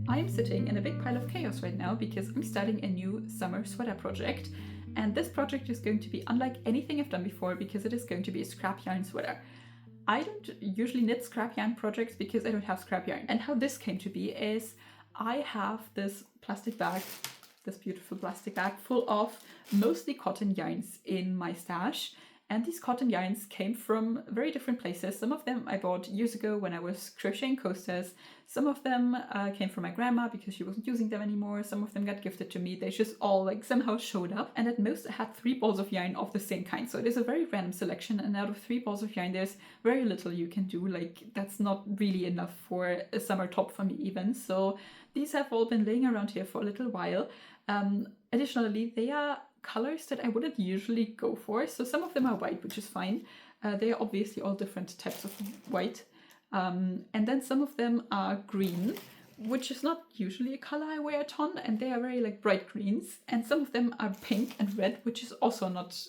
I'm sitting in a big pile of chaos right now because I'm starting a new summer sweater project, and this project is going to be unlike anything I've done before because it is going to be a scrap yarn sweater. I don't usually knit scrap yarn projects because I don't have scrap yarn, and how this came to be is I have this plastic bag, this beautiful plastic bag full of mostly cotton yarns in my stash. And these cotton yarns came from very different places. Some of them I bought years ago when I was crocheting coasters. Some of them came from my grandma because she wasn't using them anymore. Some of them got gifted to me. They just all like somehow showed up. And at most I had 3 balls of yarn of the same kind. So it is a very random selection. And out of 3 balls of yarn, there's very little you can do. Like that's not really enough for a summer top for me even. So these have all been laying around here for a little while. Additionally, they are colors that I wouldn't usually go for. So some of them are white, which is fine. They are obviously all different types of white. And then some of them are green, which is not usually a color I wear a ton, and they are very like bright greens. And some of them are pink and red, which is also not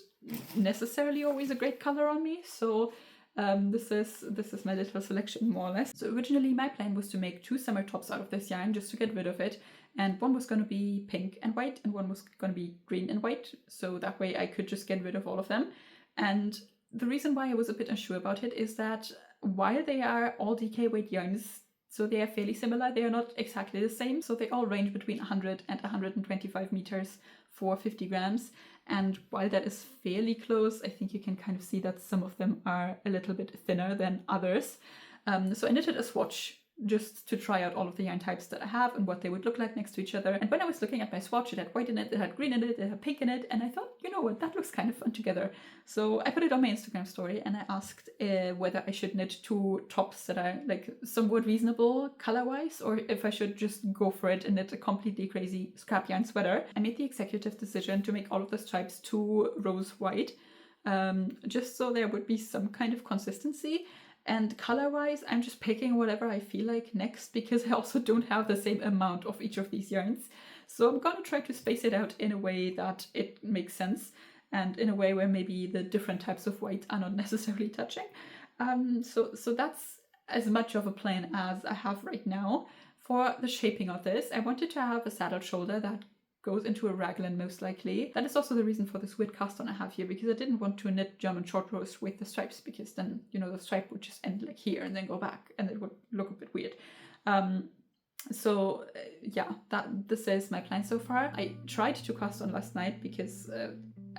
necessarily always a great color on me. So this is my little selection more or less. So originally my plan was to make 2 summer tops out of this yarn just to get rid of it. And one was going to be pink and white and one was going to be green and white. So that way I could just get rid of all of them. And the reason why I was a bit unsure about it is that while they are all DK weight yarns, so they are fairly similar, they are not exactly the same. So they all range between 100 and 125 meters for 50 grams. And while that is fairly close, I think you can kind of see that some of them are a little bit thinner than others. So I knitted a swatch just to try out all of the yarn types that I have and what they would look like next to each other. And when I was looking at my swatch, it had white in it, it had green in it, it had pink in it, and I thought, you know what, that looks kind of fun together. So I put it on my Instagram story and I asked whether I should knit 2 tops that are like somewhat reasonable color-wise, or if I should just go for it and knit a completely crazy scrap yarn sweater. I made the executive decision to make all of the stripes 2 rows white, just so there would be some kind of consistency. And color-wise, I'm just picking whatever I feel like next because I also don't have the same amount of each of these yarns. So I'm gonna try to space it out in a way that it makes sense and in a way where maybe the different types of white are not necessarily touching. So that's as much of a plan as I have right now. For the shaping of this, I wanted to have a saddle shoulder that goes into a raglan most likely. That is also the reason for this weird cast on I have here, because I didn't want to knit German short rows with the stripes, because then, you know, the stripe would just end like here and then go back and it would look a bit weird. Yeah, this is my plan so far. I tried to cast on last night because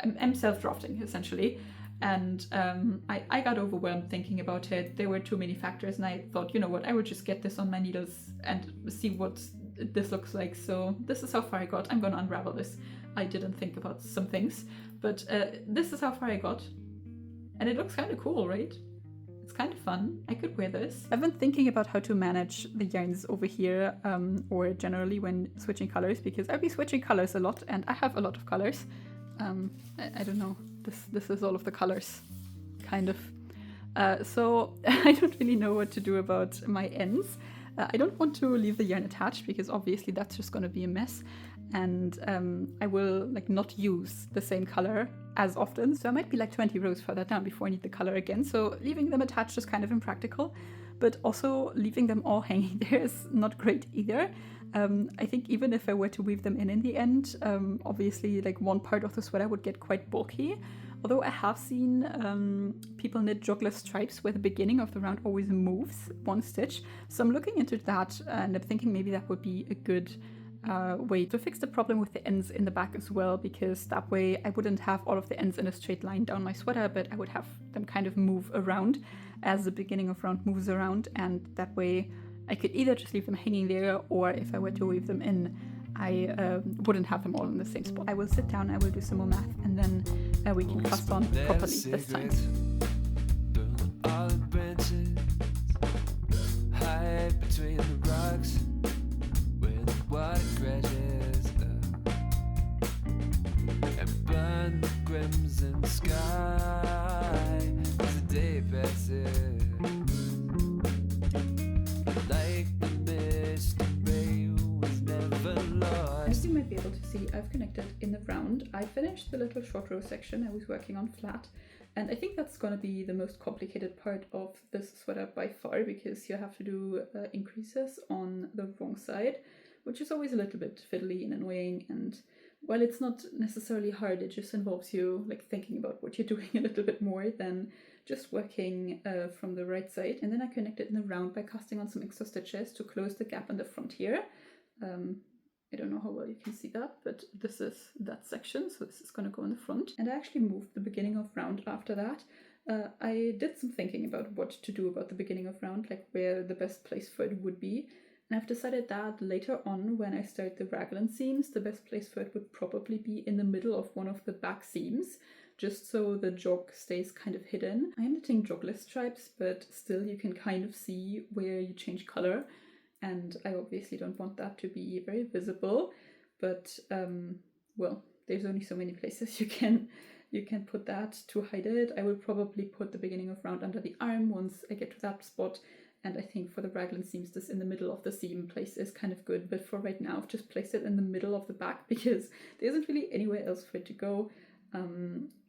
I'm self-drafting essentially, and I got overwhelmed thinking about it. There were too many factors and I thought, you know what, I would just get this on my needles and see what this looks like. So this is how far I got. I'm gonna unravel this. I didn't think about some things, but this is how far I got, and it looks kind of cool, right? It's kind of fun. I could wear this. I've been thinking about how to manage the yarns over here, or generally when switching colors, because I'll be switching colors a lot and I have a lot of colors. I don't know, this is all of the colors, kind of. So I don't really know what to do about my ends. I don't want to leave the yarn attached because obviously that's just going to be a mess, and I will like not use the same color as often, so I might be like 20 rows further down before I need the color again. So leaving them attached is kind of impractical, but also leaving them all hanging there is not great either. I think even if I were to weave them in the end, obviously like one part of the sweater would get quite bulky. Although I have seen people knit jogless stripes where the beginning of the round always moves 1 stitch. So I'm looking into that and I'm thinking maybe that would be a good way to fix the problem with the ends in the back as well, because that way I wouldn't have all of the ends in a straight line down my sweater, but I would have them kind of move around as the beginning of round moves around, and that way I could either just leave them hanging there, or if I were to weave them in, I wouldn't have them all in the same spot. I will sit down, I will do some more math, and then we can cast on properly this time. Between the rocks where the water crashes and burn the crimson sky as the day passes, like the mist ray was never lost. As you might be able to see, I've connected in the round. I finished the little short row section I was working on flat, and I think that's going to be the most complicated part of this sweater by far, because you have to do increases on the wrong side, which is always a little bit fiddly and annoying. And while it's not necessarily hard, it just involves you like thinking about what you're doing a little bit more than just working from the right side. And then I connect it in the round by casting on some extra stitches to close the gap in the front here. I don't know how well you can see that, but this is that section, so this is going to go in the front. And I actually moved the beginning of round after that. I did some thinking about what to do about the beginning of round, like where the best place for it would be. And I've decided that later on, when I start the raglan seams, the best place for it would probably be in the middle of one of the back seams, just so the jog stays kind of hidden. I'm knitting jogless stripes, but still you can kind of see where you change color. And I obviously don't want that to be very visible, but well, there's only so many places you can put that to hide it. I will probably put the beginning of round under the arm once I get to that spot. And I think for the raglan seams, this in the middle of the seam place is kind of good. But for right now, I've just placed it in the middle of the back because there isn't really anywhere else for it to go.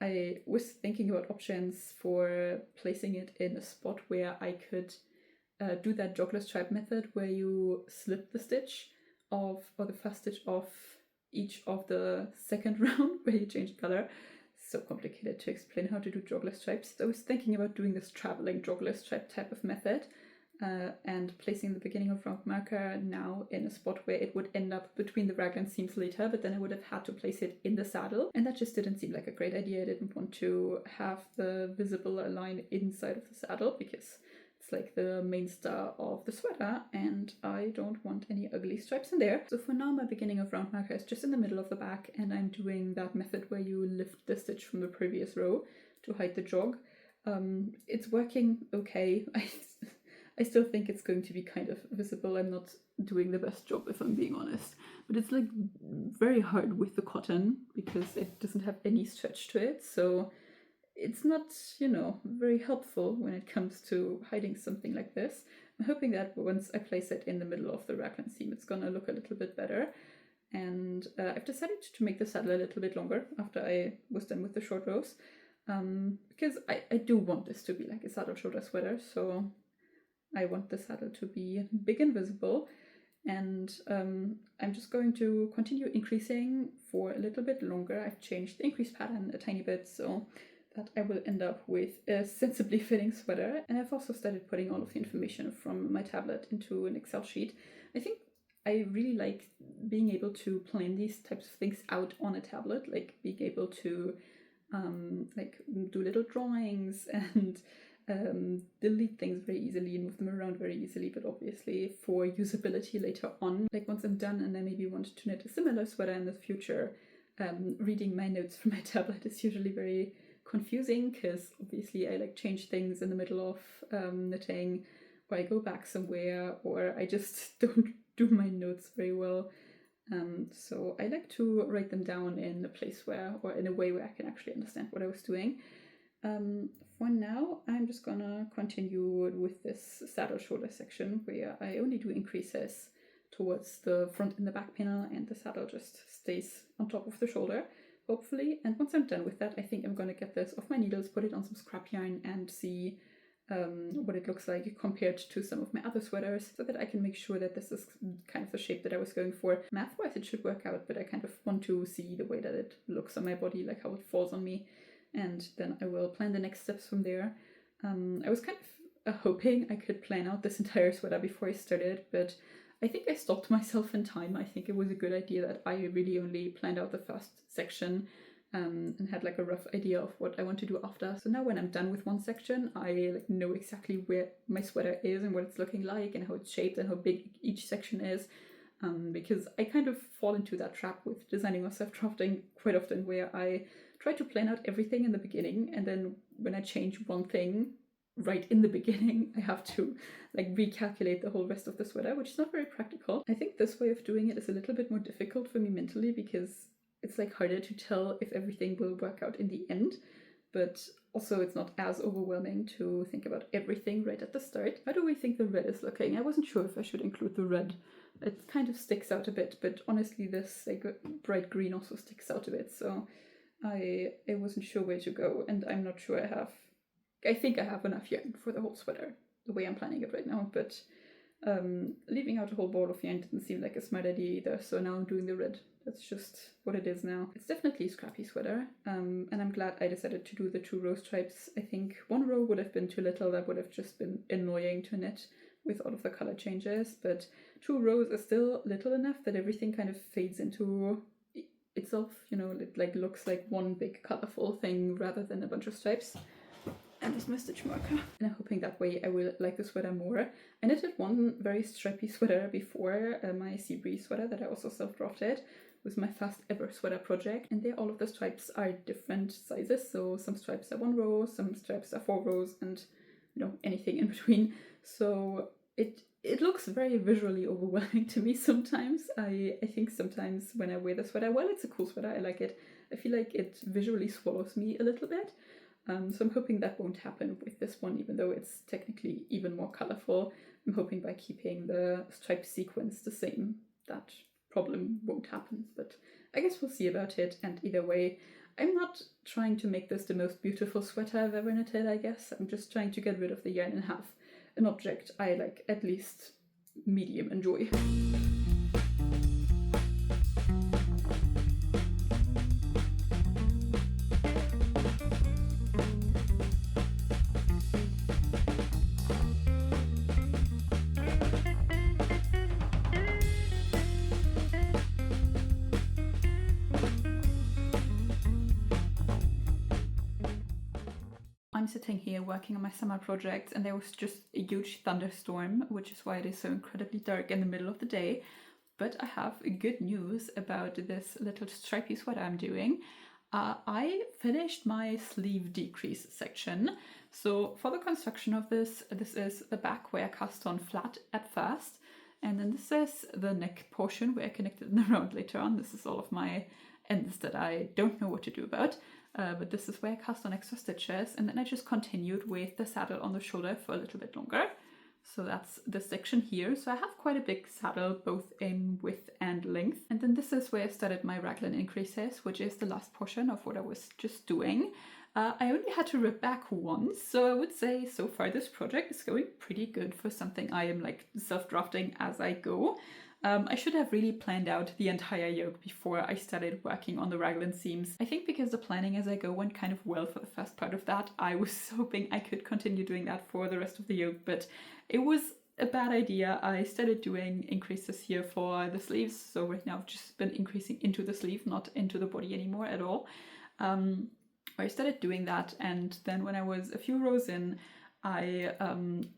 I was thinking about options for placing it in a spot where I could do that jogless stripe method where you slip the stitch off, or the first stitch off each of the second round where you change color. So complicated to explain how to do jogless stripes. So I was thinking about doing this traveling jogless stripe type of method and placing the beginning of round marker now in a spot where it would end up between the raglan seams later, but then I would have had to place it in the saddle, and that just didn't seem like a great idea. I didn't want to have the visible line inside of the saddle because it's like the main star of the sweater and I don't want any ugly stripes in there. So for now, my beginning of round marker is just in the middle of the back, and I'm doing that method where you lift the stitch from the previous row to hide the jog. It's working okay. I still think it's going to be kind of visible. I'm not doing the best job, if I'm being honest, but it's like very hard with the cotton because it doesn't have any stretch to it, so it's not, you know, very helpful when it comes to hiding something like this. I'm hoping that once I place it in the middle of the raglan seam, it's gonna look a little bit better. And I've decided to make the saddle a little bit longer after I was done with the short rows, because I do want this to be like a saddle shoulder sweater, so I want the saddle to be big and visible. And I'm just going to continue increasing for a little bit longer. I've changed the increase pattern a tiny bit so that I will end up with a sensibly fitting sweater. And I've also started putting all of the information from my tablet into an Excel sheet. I think I really like being able to plan these types of things out on a tablet, like being able to like do little drawings and delete things very easily and move them around very easily, but obviously for usability later on, like once I'm done and I maybe want to knit a similar sweater in the future, reading my notes from my tablet is usually very confusing because obviously I like change things in the middle of knitting, or I go back somewhere, or I just don't do my notes very well. So I like to write them down in a place where, or in a way where I can actually understand what I was doing. For now, I'm just gonna continue with this saddle shoulder section where I only do increases towards the front and the back panel, and the saddle just stays on top of the shoulder, hopefully. And once I'm done with that, I think I'm gonna get this off my needles, put it on some scrap yarn, and see what it looks like compared to some of my other sweaters, so that I can make sure that this is kind of the shape that I was going for. Math-wise, it should work out, but I kind of want to see the way that it looks on my body, like how it falls on me, and then I will plan the next steps from there. I was kind of hoping I could plan out this entire sweater before I started, but I think I stopped myself in time. I think it was a good idea that I really only planned out the first section and had like a rough idea of what I want to do after. So now when I'm done with one section, I like know exactly where my sweater is and what it's looking like and how it's shaped and how big each section is. Because I kind of fall into that trap with designing or self-drafting quite often, where I try to plan out everything in the beginning, and then when I change one thing right in the beginning, I have to like recalculate the whole rest of the sweater, which is not very practical. I think this way of doing it is a little bit more difficult for me mentally because it's like harder to tell if everything will work out in the end, but also it's not as overwhelming to think about everything right at the start. How do we think the red is looking? I wasn't sure if I should include the red. It kind of sticks out a bit, but honestly this like bright green also sticks out a bit, so I wasn't sure where to go, and I'm not sure I think I have enough yarn for the whole sweater, the way I'm planning it right now, but Leaving out a whole ball of yarn didn't seem like a smart idea either, so now I'm doing the red. That's just what it is now. It's definitely a scrappy sweater, and I'm glad I decided to do the 2 row stripes. I think 1 row would have been too little, that would have just been annoying to knit with all of the color changes, but 2 rows is still little enough that everything kind of fades into itself, you know, it like looks like one big colorful thing rather than a bunch of stripes. And this my stitch marker. And I'm hoping that way I will like the sweater more. I knitted one very stripy sweater before, my 𝗙𝗛𝗡𝗏 sweater that I also self-drafted. It was my first ever sweater project, and there all of the stripes are different sizes, so some stripes are 1 row, some stripes are 4 rows, and you know, anything in between. So it looks very visually overwhelming to me sometimes. I think sometimes when I wear the sweater, well, it's a cool sweater, I like it. I feel like it visually swallows me a little bit. So I'm hoping that won't happen with this one, even though it's technically even more colorful. I'm hoping by keeping the stripe sequence the same, that problem won't happen, but I guess we'll see about it. And either way, I'm not trying to make this the most beautiful sweater I've ever knitted, I guess. I'm just trying to get rid of the yarn and have an object I like at least medium enjoy. I'm sitting here working on my summer project, and there was just a huge thunderstorm, which is why it is so incredibly dark in the middle of the day. But I have good news about this little stripy sweater I'm doing. I finished my sleeve decrease section. So for the construction of this is the back where I cast on flat at first, and then this is the neck portion where I connected in the round later on. This is all of my ends that I don't know what to do about. But this is where I cast on extra stitches, and then I just continued with the saddle on the shoulder for a little bit longer. So that's the section here. So I have quite a big saddle, both in width and length. And then this is where I started my raglan increases, which is the last portion of what I was just doing. I only had to rip back once, so I would say so far this project is going pretty good for something I am like self-drafting as I go. I should have really planned out the entire yoke before I started working on the raglan seams. I think because the planning as I go went kind of well for the first part of that, I was hoping I could continue doing that for the rest of the yoke, but it was a bad idea. I started doing increases here for the sleeves, so right now I've just been increasing into the sleeve, not into the body anymore at all. I started doing that, and then when I was a few rows in, I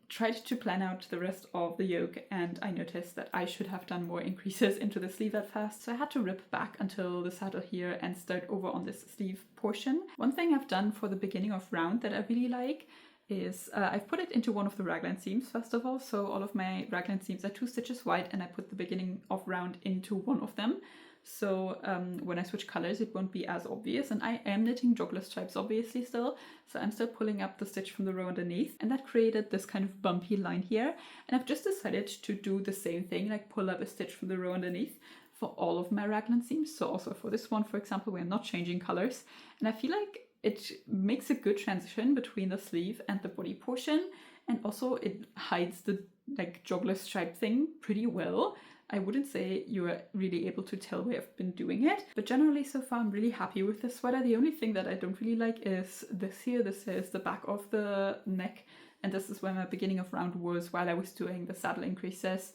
tried to plan out the rest of the yoke, and I noticed that I should have done more increases into the sleeve at first, so I had to rip back until the saddle here and start over on this sleeve portion. One thing I've done for the beginning of round that I really like is I've put it into one of the raglan seams first of all, so all of my raglan seams are 2 stitches wide, and I put the beginning of round into one of them. So when I switch colors it won't be as obvious, and I am knitting joggler stripes obviously still, so I'm still pulling up the stitch from the row underneath, and that created this kind of bumpy line here, and I've just decided to do the same thing, like pull up a stitch from the row underneath for all of my raglan seams, so also for this one for example where I'm not changing colors, and I feel like it makes a good transition between the sleeve and the body portion, and also it hides the like joggler stripe thing pretty well. I wouldn't say you are really able to tell where I've been doing it, but generally so far I'm really happy with this sweater. The only thing that I don't really like is this here. This is the back of the neck, and this is where my beginning of round was while I was doing the saddle increases,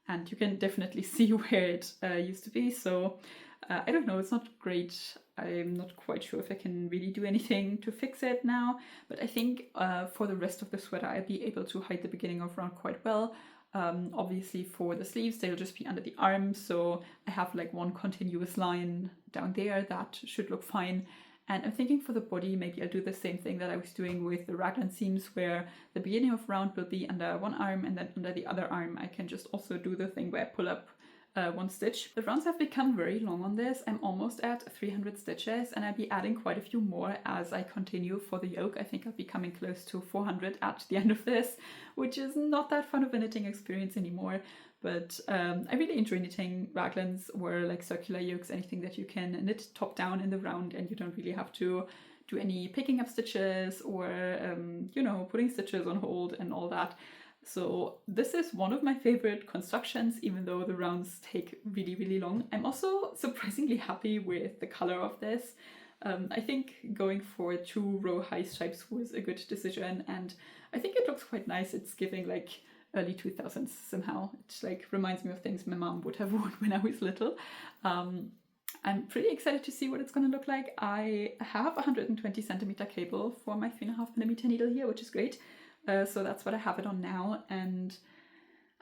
and you can definitely see where it used to be, so I don't know, it's not great. I'm not quite sure if I can really do anything to fix it now, but I think for the rest of the sweater I'll be able to hide the beginning of round quite well. Obviously for the sleeves they'll just be under the arms, so I have like one continuous line down there that should look fine. And I'm thinking for the body maybe I'll do the same thing that I was doing with the raglan seams, where the beginning of round will be under one arm, and then under the other arm I can just also do the thing where I pull up one stitch. The rounds have become very long on this. I'm almost at 300 stitches, and I'll be adding quite a few more as I continue for the yoke. I think I'll be coming close to 400 at the end of this, which is not that fun of a knitting experience anymore. But I really enjoy knitting raglans or like circular yokes, anything that you can knit top down in the round and you don't really have to do any picking up stitches or you know, putting stitches on hold and all that. So this is one of my favorite constructions, even though the rounds take really, really long. I'm also surprisingly happy with the color of this. I think going for 2 row high stripes was a good decision, and I think it looks quite nice. It's giving like early 2000s somehow. It like reminds me of things my mom would have worn when I was little. I'm pretty excited to see what it's going to look like. I have a 120 centimeter cable for my 3.5mm needle here, which is great. So that's what I have it on now, and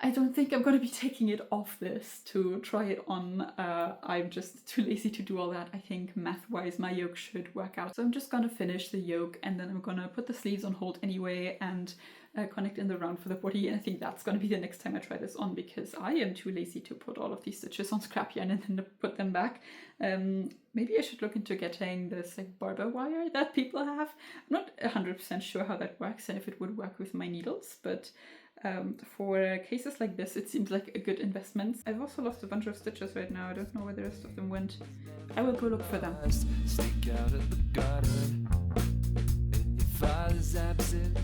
I don't think I'm going to be taking it off this to try it on. I'm just too lazy to do all that. I think math-wise my yoke should work out. So I'm just going to finish the yoke, and then I'm going to put the sleeves on hold anyway and connect in the round for the body. And I think that's going to be the next time I try this on, because I am too lazy to put all of these stitches on scrap yarn and then put them back. Maybe I should look into getting this like barber wire that people have. I'm not 100% sure how that works and if it would work with my needles, but for cases like this, it seems like a good investment. I've also lost a bunch of stitches right now. I don't know where the rest of them went. I will go look for them. Stick out of the garden in your father's absence.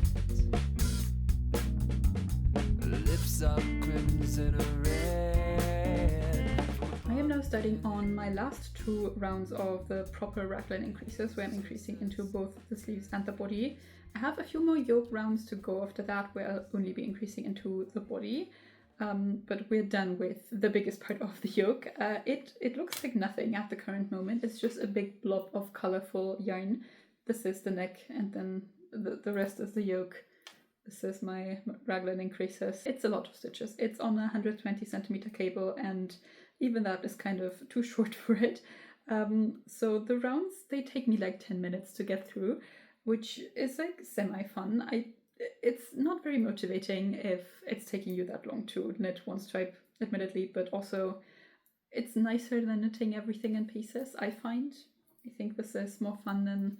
Lips are crimson red. I am now starting on my last 2 rounds of the proper raglan increases, where I'm increasing into both the sleeves and the body. I have a few more yoke rounds to go after that, where I'll only be increasing into the body, but we're done with the biggest part of the yoke. It looks like nothing at the current moment. It's just a big blob of colorful yarn. This is the neck, and then the rest is the yoke. This is my raglan increases. It's a lot of stitches. It's on a 120 centimeter cable, and even that is kind of too short for it. So the rounds, they take me like 10 minutes to get through, which is like semi-fun. It's not very motivating if it's taking you that long to knit one stripe, admittedly, but also it's nicer than knitting everything in pieces, I find. I think this is more fun than,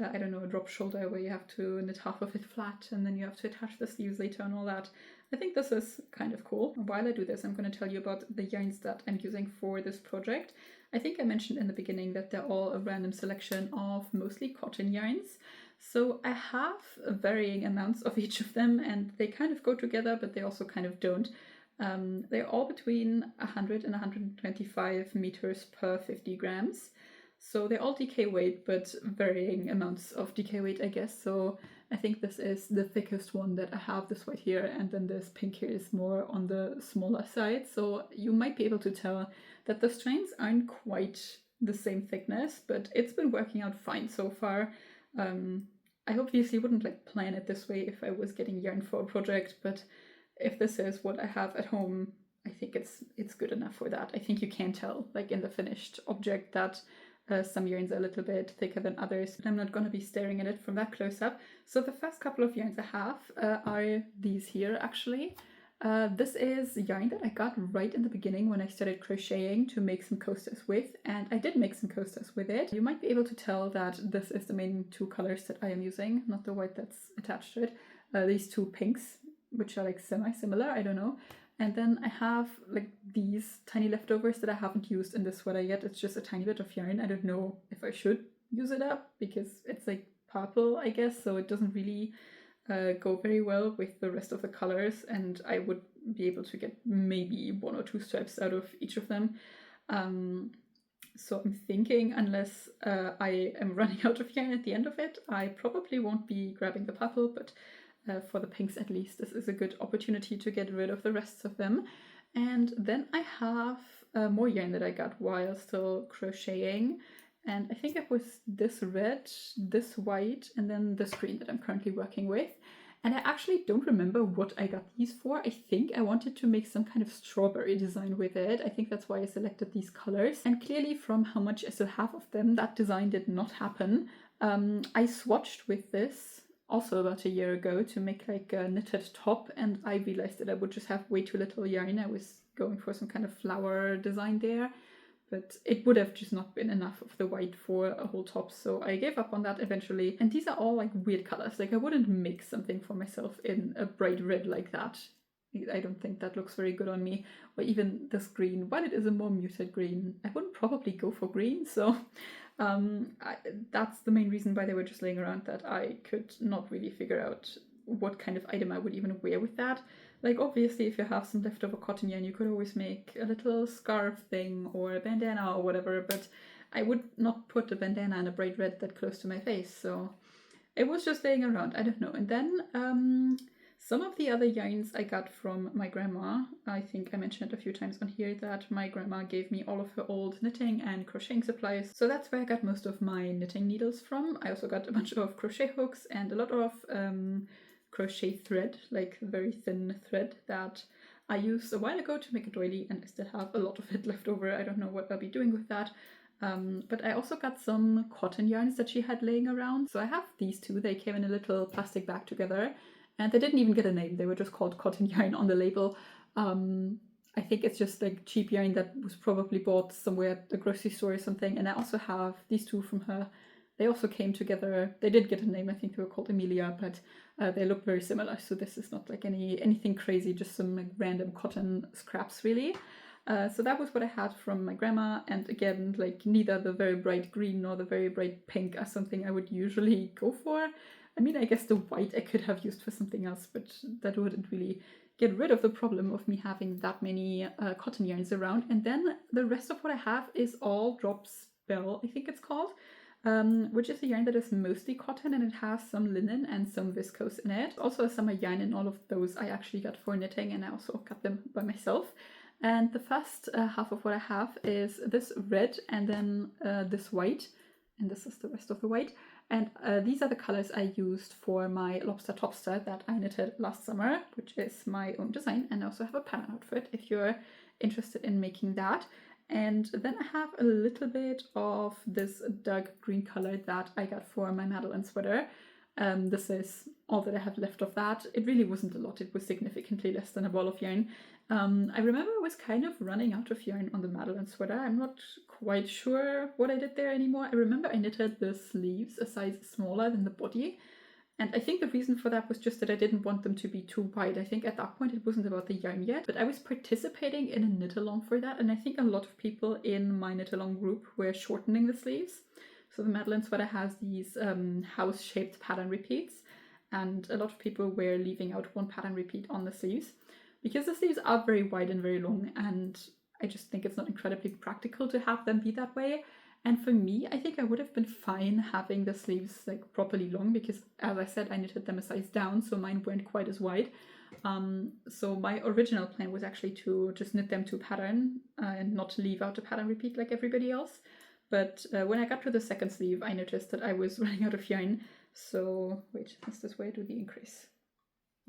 I don't know, a drop shoulder where you have to knit half of it flat and then you have to attach the sleeves later and all that. I think this is kind of cool. While I do this, I'm going to tell you about the yarns that I'm using for this project. I think I mentioned in the beginning that they're all a random selection of mostly cotton yarns. So I have varying amounts of each of them, and they kind of go together, but they also kind of don't. They're all between 100 and 125 meters per 50 grams. So they're all DK weight, but varying amounts of DK weight, I guess. So I think this is the thickest one that I have, this white here, and then this pink here is more on the smaller side. So you might be able to tell that the strands aren't quite the same thickness, but it's been working out fine so far. I obviously wouldn't like plan it this way if I was getting yarn for a project, but if this is what I have at home, I think it's good enough for that. I think you can tell, like in the finished object, that some yarns are a little bit thicker than others, but I'm not going to be staring at it from that close up. So the first couple of yarns I have are these here, actually. This is yarn that I got right in the beginning when I started crocheting to make some coasters with, and I did make some coasters with it. You might be able to tell that this is the main 2 colors that I am using, not the white that's attached to it. These 2 pinks, which are like semi-similar, I don't know. And then I have like these tiny leftovers that I haven't used in this sweater yet. It's just a tiny bit of yarn. I don't know if I should use it up because it's like purple, I guess, so it doesn't really go very well with the rest of the colors, and I would be able to get maybe 1 or 2 stripes out of each of them. So I'm thinking, unless I am running out of yarn at the end of it, I probably won't be grabbing the purple, but for the pinks at least, this is a good opportunity to get rid of the rest of them. And then I have more yarn that I got while still crocheting. And I think it was this red, this white, and then this green that I'm currently working with. And I actually don't remember what I got these for. I think I wanted to make some kind of strawberry design with it. I think that's why I selected these colors. And clearly from how much I still have of them, that design did not happen. I swatched with this also about a year ago to make like a knitted top, and I realized that I would just have way too little yarn. I was going for some kind of flower design there, but it would have just not been enough of the white for a whole top, so I gave up on that eventually. And these are all like weird colors. Like I wouldn't make something for myself in a bright red like that. I don't think that looks very good on me. Or even this green, while it is a more muted green, I wouldn't probably go for green, so that's the main reason why they were just laying around, that I could not really figure out what kind of item I would even wear with that. Like obviously if you have some leftover cotton yarn, you could always make a little scarf thing or a bandana or whatever, but I would not put a bandana and a bright red that close to my face, so it was just laying around. I don't know. And then some of the other yarns I got from my grandma. I think I mentioned it a few times on here that my grandma gave me all of her old knitting and crocheting supplies. So that's where I got most of my knitting needles from. I also got a bunch of crochet hooks and a lot of crochet thread, like very thin thread that I used a while ago to make a doily, and I still have a lot of it left over. I don't know what I'll be doing with that. But I also got some cotton yarns that she had laying around. So I have these two. They came in a little plastic bag together, and they didn't even get a name. They were just called cotton yarn on the label. I think it's just like cheap yarn that was probably bought somewhere at the grocery store or something. And I also have these two from her. They also came together. They did get a name. I think they were called Emilia, but they look very similar. So this is not like anything crazy, just some like random cotton scraps really. So that was what I had from my grandma, and again, like neither the very bright green nor the very bright pink are something I would usually go for. I mean, I guess the white I could have used for something else, but that wouldn't really get rid of the problem of me having that many cotton yarns around. And then the rest of what I have is all Drop Spell, I think it's called, which is a yarn that is mostly cotton, and it has some linen and some viscose in it. Also a summer yarn, and all of those I actually got for knitting, and I also got them by myself. And the first half of what I have is this red and then this white, and this is the rest of the white. And these are the colors I used for my lobster topster that I knitted last summer, which is my own design, and I also have a pattern outfit if you're interested in making that. And then I have a little bit of this dark green color that I got for my Madeline sweater. This is all that I have left of that. It really wasn't a lot. It was significantly less than a ball of yarn. I remember I was kind of running out of yarn on the Madeline sweater. I'm not quite sure what I did there anymore. I remember I knitted the sleeves a size smaller than the body. And I think the reason for that was just that I didn't want them to be too wide. I think at that point it wasn't about the yarn yet, but I was participating in a knit along for that. And I think a lot of people in my knit along group were shortening the sleeves. So the Madeline sweater has these house-shaped pattern repeats, and a lot of people were leaving out one pattern repeat on the sleeves because the sleeves are very wide and very long, and I just think it's not incredibly practical to have them be that way. And for me, I think I would have been fine having the sleeves like properly long because, as I said, I knitted them a size down, so mine weren't quite as wide. So my original plan was actually to just knit them to pattern and not leave out a pattern repeat like everybody else. But when I got to the second sleeve, I noticed that I was running out of yarn. So, wait, is this where I do the increase?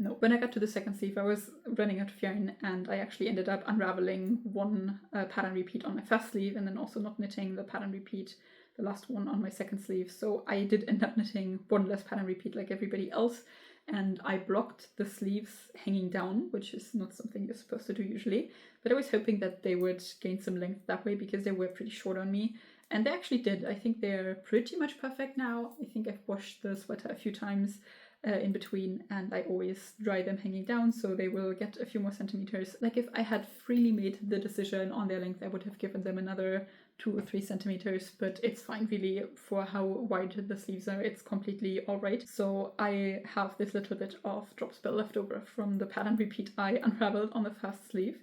No, when I got to the second sleeve, I was running out of yarn, and I actually ended up unraveling one pattern repeat on my first sleeve, and then also not knitting the pattern repeat, the last one, on my second sleeve. So I did end up knitting one less pattern repeat like everybody else, and I blocked the sleeves hanging down, which is not something you're supposed to do usually, but I was hoping that they would gain some length that way because they were pretty short on me. And they actually did. I think they're pretty much perfect now. I think I've washed the sweater a few times in between, and I always dry them hanging down, so they will get a few more centimeters. Like if I had freely made the decision on their length, I would have given them another 2 or 3 centimeters, but it's fine really for how wide the sleeves are. It's completely all right. So I have this little bit of Drop Spell left over from the pattern repeat I unraveled on the first sleeve.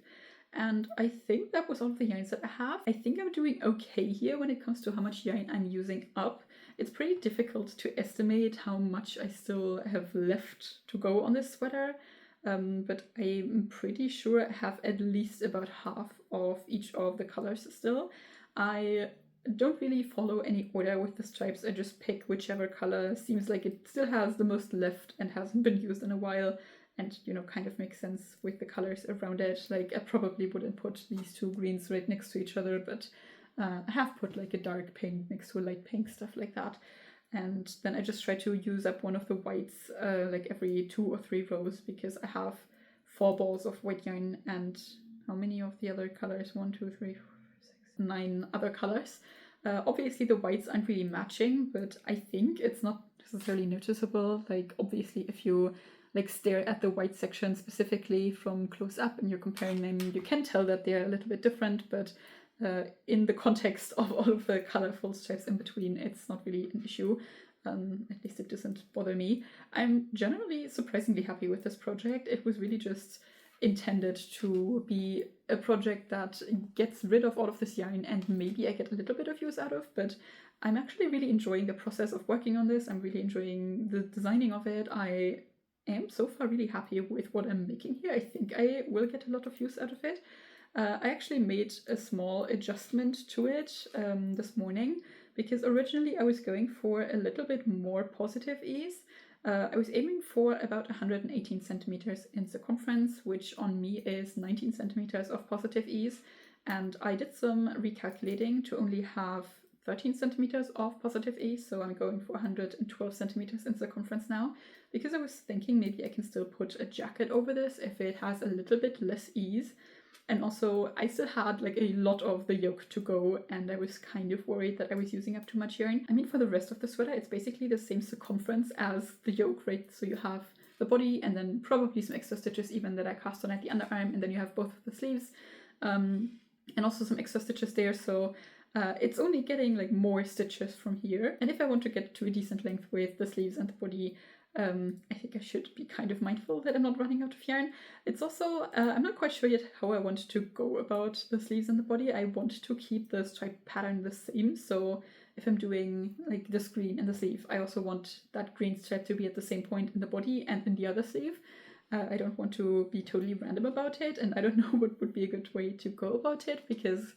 And I think that was all of the yarns that I have. I think I'm doing okay here when it comes to how much yarn I'm using up. It's pretty difficult to estimate how much I still have left to go on this sweater, but I'm pretty sure I have at least about half of each of the colors still. I don't really follow any order with the stripes. I just pick whichever color seems like it still has the most left and hasn't been used in a while, and, you know, kind of makes sense with the colors around it. Like, I probably wouldn't put these two greens right next to each other, but I have put like a dark pink next to a light pink, stuff like that. And then I just try to use up one of the whites like every 2 or 3 rows, because I have 4 balls of white yarn and how many of the other colors? 1, 2, 3, 4, 5, 6, 9 other colors. Obviously the whites aren't really matching, but I think it's not necessarily noticeable. Like, obviously if you like stare at the white section specifically from close up and you're comparing them, you can tell that they're a little bit different, but in the context of all of the colorful stripes in between, it's not really an issue. At least it doesn't bother me. I'm generally surprisingly happy with this project. It was really just intended to be a project that gets rid of all of this yarn and maybe I get a little bit of use out of, but I'm actually really enjoying the process of working on this. I'm really enjoying the designing of it. I am so far really happy with what I'm making here. I think I will get a lot of use out of it. I actually made a small adjustment to it this morning, because originally I was going for a little bit more positive ease. I was aiming for about 118 centimeters in circumference, which on me is 19 centimeters of positive ease. And I did some recalculating to only have 13 centimeters of positive ease, so I'm going for 112 centimeters in circumference now, because I was thinking maybe I can still put a jacket over this if it has a little bit less ease. And also I still had like a lot of the yoke to go, and I was kind of worried that I was using up too much yarn. I mean, for the rest of the sweater, it's basically the same circumference as the yoke, right? So you have the body and then probably some extra stitches even that I cast on at the underarm, and then you have both of the sleeves and also some extra stitches there. So it's only getting like more stitches from here. And if I want to get to a decent length with the sleeves and the body, I think I should be kind of mindful that I'm not running out of yarn. It's also, I'm not quite sure yet how I want to go about the sleeves and the body. I want to keep the stripe pattern the same. So if I'm doing like this green in the sleeve, I also want that green stripe to be at the same point in the body and in the other sleeve. I don't want to be totally random about it, and I don't know what would be a good way to go about it, because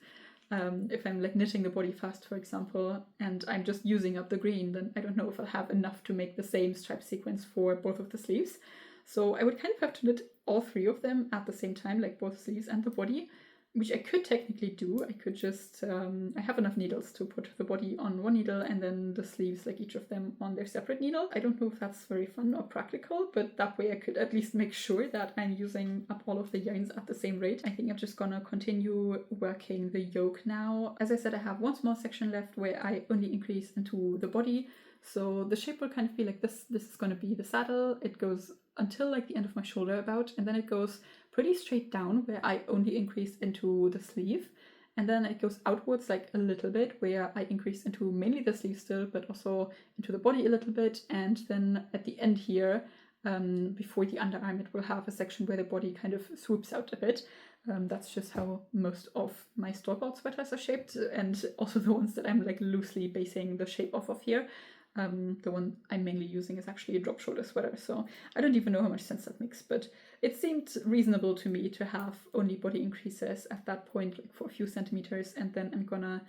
if I'm like knitting the body fast, for example, and I'm just using up the green, then I don't know if I'll have enough to make the same stripe sequence for both of the sleeves. So I would kind of have to knit all three of them at the same time, like both sleeves and the body, which I could technically do. I could just, I have enough needles to put the body on one needle and then the sleeves, like each of them on their separate needle. I don't know if that's very fun or practical, but that way I could at least make sure that I'm using up all of the yarns at the same rate. I think I'm just gonna continue working the yoke now. As I said, I have one small section left where I only increase into the body. So the shape will kind of be like this. This is gonna be the saddle. It goes until like the end of my shoulder about, and then it goes pretty straight down where I only increase into the sleeve, and then it goes outwards like a little bit where I increase into mainly the sleeve still, but also into the body a little bit, and then at the end here, before the underarm, it will have a section where the body kind of swoops out a bit. That's just how most of my store-bought sweaters are shaped, and also the ones that I'm like loosely basing the shape off of here. The one I'm mainly using is actually a drop shoulder sweater, so I don't even know how much sense that makes, but it seemed reasonable to me to have only body increases at that point, like for a few centimeters, and then I'm gonna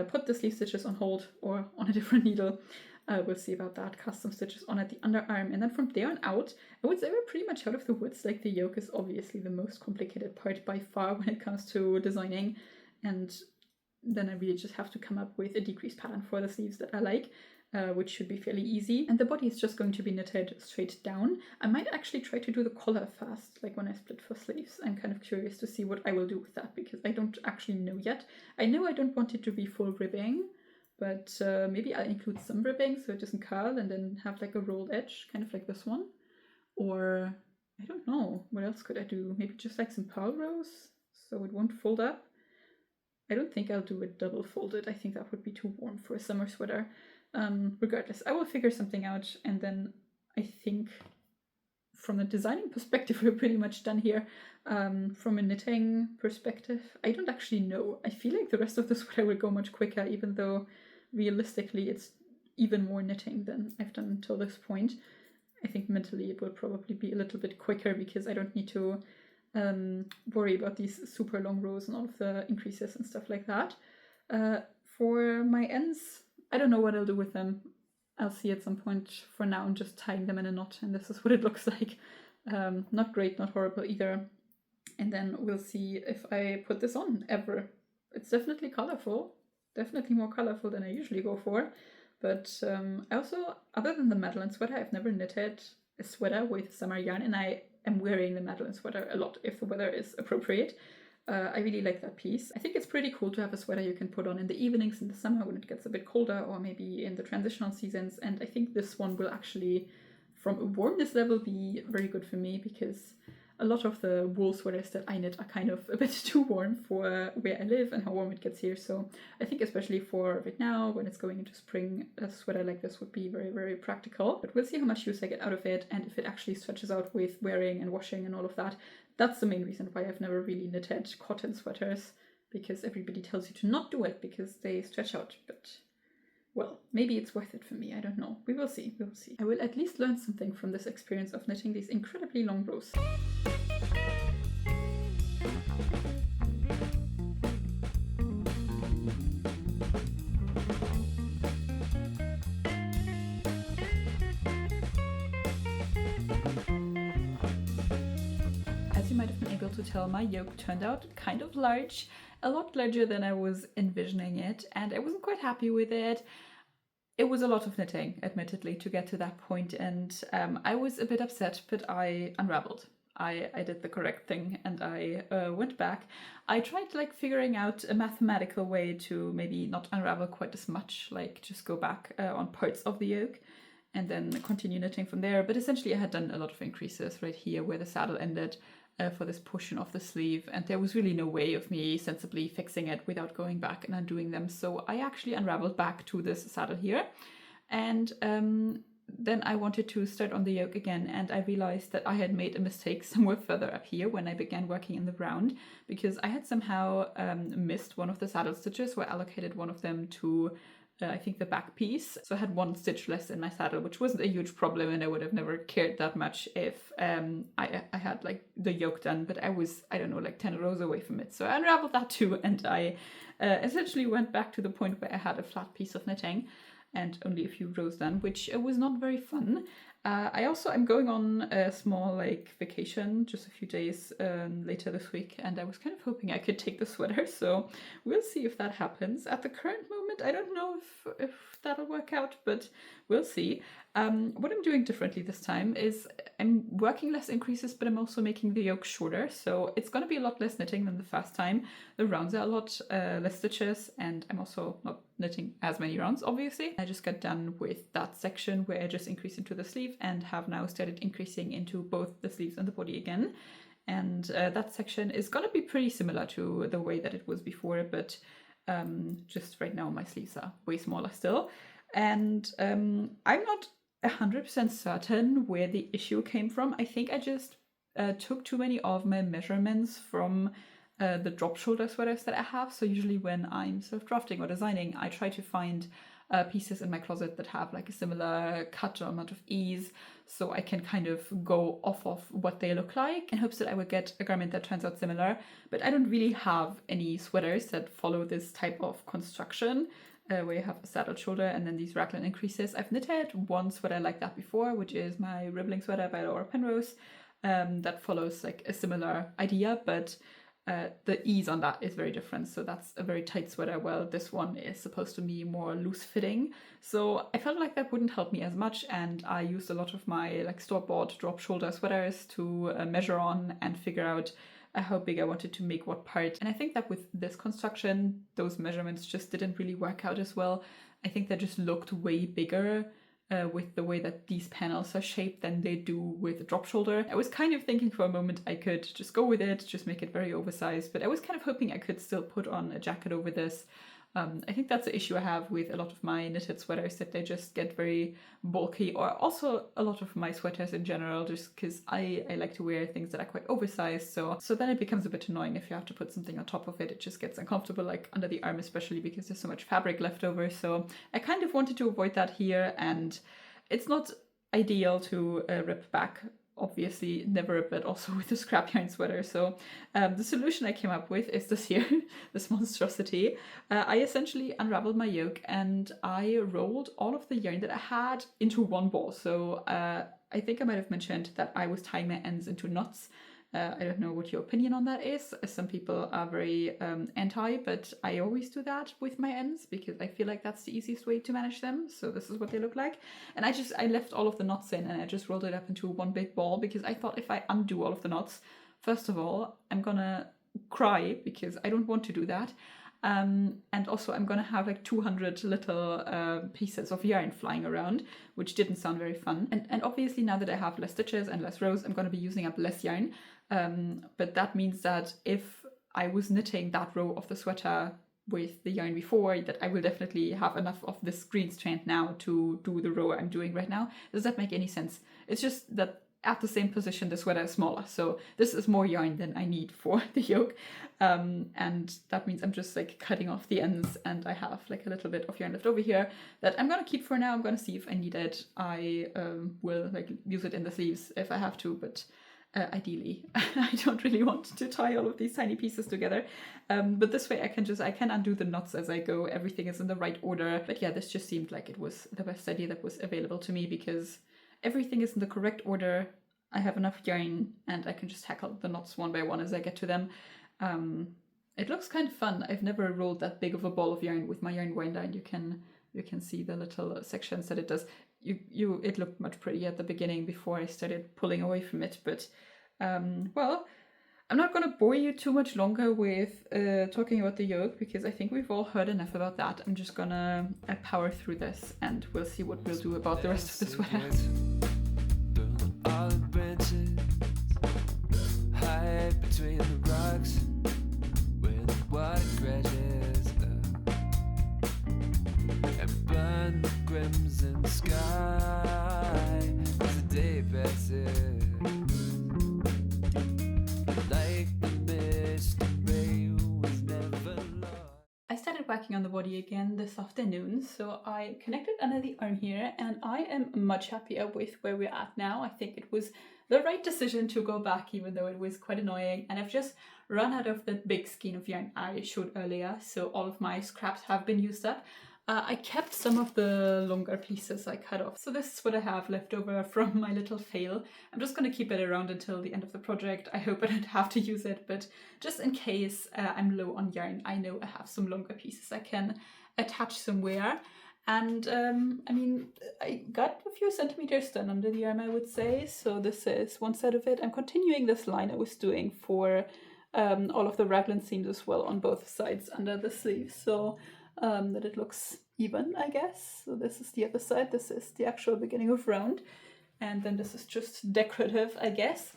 put the sleeve stitches on hold or on a different needle. We'll see about that, cast some stitches on at the underarm, and then from there on out, I would say we're pretty much out of the woods. Like the yoke is obviously the most complicated part by far when it comes to designing, and then I really just have to come up with a decrease pattern for the sleeves that I like. Which should be fairly easy. And the body is just going to be knitted straight down. I might actually try to do the collar first, like when I split for sleeves. I'm kind of curious to see what I will do with that, because I don't actually know yet. I know I don't want it to be full ribbing, but maybe I'll include some ribbing so it doesn't curl, and then have like a rolled edge, kind of like this one. Or, I don't know, what else could I do? Maybe just like some purl rows so it won't fold up. I don't think I'll do it double folded. I think that would be too warm for a summer sweater. Regardless, I will figure something out, and then I think from a designing perspective we're pretty much done here. From a knitting perspective, I don't actually know. I feel like the rest of the sweater will go much quicker, even though realistically it's even more knitting than I've done until this point. I think mentally it will probably be a little bit quicker because I don't need to worry about these super long rows and all of the increases and stuff like that. For my ends, I don't know what I'll do with them. I'll see at some point. For now, I'm just tying them in a knot, and this is what it looks like. Not great, not horrible either. And then we'll see if I put this on ever. It's definitely colorful. Definitely more colorful than I usually go for. But I also, other than the Madeline sweater, I've never knitted a sweater with summer yarn, and I am wearing the Madeline sweater a lot if the weather is appropriate. I really like that piece. I think it's pretty cool to have a sweater you can put on in the evenings in the summer when it gets a bit colder, or maybe in the transitional seasons, and I think this one will actually, from a warmness level, be very good for me, because a lot of the wool sweaters that I knit are kind of a bit too warm for where I live and how warm it gets here. So I think especially for right now, when it's going into spring, a sweater like this would be very, very practical. But we'll see how much use I get out of it and if it actually stretches out with wearing and washing and all of that. That's the main reason why I've never really knitted cotton sweaters, because everybody tells you to not do it because they stretch out. But well, maybe it's worth it for me, I don't know. We will see, we will see. I will at least learn something from this experience of knitting these incredibly long rows. As you might have been able to tell, my yoke turned out kind of large, a lot larger than I was envisioning it, and I wasn't quite happy with it. It was a lot of knitting, admittedly, to get to that point, and I was a bit upset, but I unraveled. I did the correct thing and I went back. I tried like figuring out a mathematical way to maybe not unravel quite as much, like just go back on parts of the yoke and then continue knitting from there. But essentially I had done a lot of increases right here where the saddle ended for this portion of the sleeve, and there was really no way of me sensibly fixing it without going back and undoing them. So I actually unraveled back to this saddle here, and then I wanted to start on the yoke again, and I realized that I had made a mistake somewhere further up here when I began working in the round, because I had somehow missed one of the saddle stitches, or allocated one of them to I think the back piece. So I had one stitch less in my saddle, which wasn't a huge problem, and I would have never cared that much if I had like the yoke done, but I was, I don't know, like 10 rows away from it. So I unraveled that too, and I essentially went back to the point where I had a flat piece of knitting and only a few rows done, which was not very fun. I'm going on a small like vacation, just a few days later this week, and I was kind of hoping I could take the sweater, so we'll see if that happens. At the current moment, I don't know if that'll work out, but we'll see. What I'm doing differently this time is I'm working less increases, but I'm also making the yoke shorter, so it's going to be a lot less knitting than the first time. The rounds are a lot less stitches, and I'm also not knitting as many rounds, obviously. I just got done with that section where I just increased into the sleeve and have now started increasing into both the sleeves and the body again. And that section is going to be pretty similar to the way that it was before, but just right now my sleeves are way smaller still. And I'm not 100% certain where the issue came from. I think I just took too many of my measurements from the drop shoulder sweaters that I have. So usually when I'm self-drafting or designing, I try to find pieces in my closet that have like a similar cut or amount of ease, so I can kind of go off of what they look like in hopes that I will get a garment that turns out similar. But I don't really have any sweaters that follow this type of construction, where you have a saddle shoulder and then these raglan increases. I've knitted one sweater like that before, which is my ribbling sweater by Laura Penrose, that follows like a similar idea, but the ease on that is very different. So that's a very tight sweater, while this one is supposed to be more loose fitting. So I felt like that wouldn't help me as much, and I used a lot of my like store-bought drop shoulder sweaters to measure on and figure out how big I wanted to make what part. And I think that with this construction, those measurements just didn't really work out as well. I think they just looked way bigger with the way that these panels are shaped than they do with a drop shoulder. I was kind of thinking for a moment I could just go with it, just make it very oversized, but I was kind of hoping I could still put on a jacket over this. I think that's the issue I have with a lot of my knitted sweaters, that they just get very bulky, or also a lot of my sweaters in general, just because I like to wear things that are quite oversized. So then it becomes a bit annoying if you have to put something on top of it. It just gets uncomfortable, like under the arm especially, because there's so much fabric left over. So I kind of wanted to avoid that here, and it's not ideal to rip back, obviously never, but also with a scrap yarn sweater. So the solution I came up with is this here, this monstrosity. I essentially unraveled my yoke and I rolled all of the yarn that I had into one ball. So I think I might have mentioned that I was tying my ends into knots. I don't know what your opinion on that is. Some people are very anti, but I always do that with my ends because I feel like that's the easiest way to manage them. So this is what they look like. And I left all of the knots in and I just rolled it up into one big ball, because I thought if I undo all of the knots, first of all, I'm gonna cry because I don't want to do that. And also I'm gonna have like 200 little pieces of yarn flying around, which didn't sound very fun. And obviously now that I have less stitches and less rows, I'm gonna be using up less yarn. But that means that if I was knitting that row of the sweater with the yarn before, that I will definitely have enough of this green strand now to do the row I'm doing right now. Does that make any sense? It's just that at the same position the sweater is smaller, so this is more yarn than I need for the yoke, and that means I'm just like cutting off the ends, and I have like a little bit of yarn left over here that I'm gonna keep for now. I'm gonna see if I need it. I will like use it in the sleeves if I have to, but ideally I don't really want to tie all of these tiny pieces together, but this way I can undo the knots as I go. Everything is in the right order. But yeah, this just seemed like it was the best idea that was available to me, because everything is in the correct order. I have enough yarn and I can just tackle the knots one by one as I get to them. It looks kind of fun. I've never rolled that big of a ball of yarn with my yarn winder, and you can see the little sections that it does. It looked much prettier at the beginning before I started pulling away from it, but well, I'm not going to bore you too much longer with talking about the yoke, because I think we've all heard enough about that. I'm just gonna power through this and we'll see what we'll do about the rest of the sweater. All the branches hide between the rocks where the water crashes and burn the crimson sky as the day passes. Like the mist, ray was never lost. I started working on the body again this afternoon, so I connected under the arm here, and I am much happier with where we're at now. I think it was the right decision to go back, even though it was quite annoying, and I've just run out of the big skein of yarn I showed earlier, so all of my scraps have been used up. I kept some of the longer pieces I cut off, so this is what I have left over from my little fail. I'm just going to keep it around until the end of the project. I hope I don't have to use it, but just in case I'm low on yarn, I know I have some longer pieces I can attach somewhere. And I mean, I got a few centimeters done under the arm, I would say, so this is one side of it. I'm continuing this line I was doing for all of the raglan seams as well on both sides under the sleeve, so that it looks even, I guess. So this is the other side, this is the actual beginning of round, and then this is just decorative, I guess.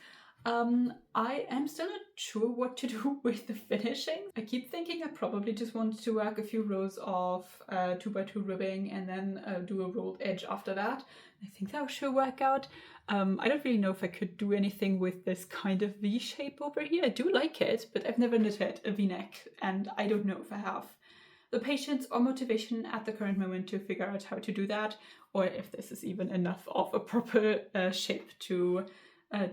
I am still not sure what to do with the finishing. I keep thinking I probably just want to work a few rows of 2x2 ribbing and then do a rolled edge after that. I think that should work out. I don't really know if I could do anything with this kind of V shape over here. I do like it, but I've never knitted a V-neck, and I don't know if I have the patience or motivation at the current moment to figure out how to do that, or if this is even enough of a proper shape to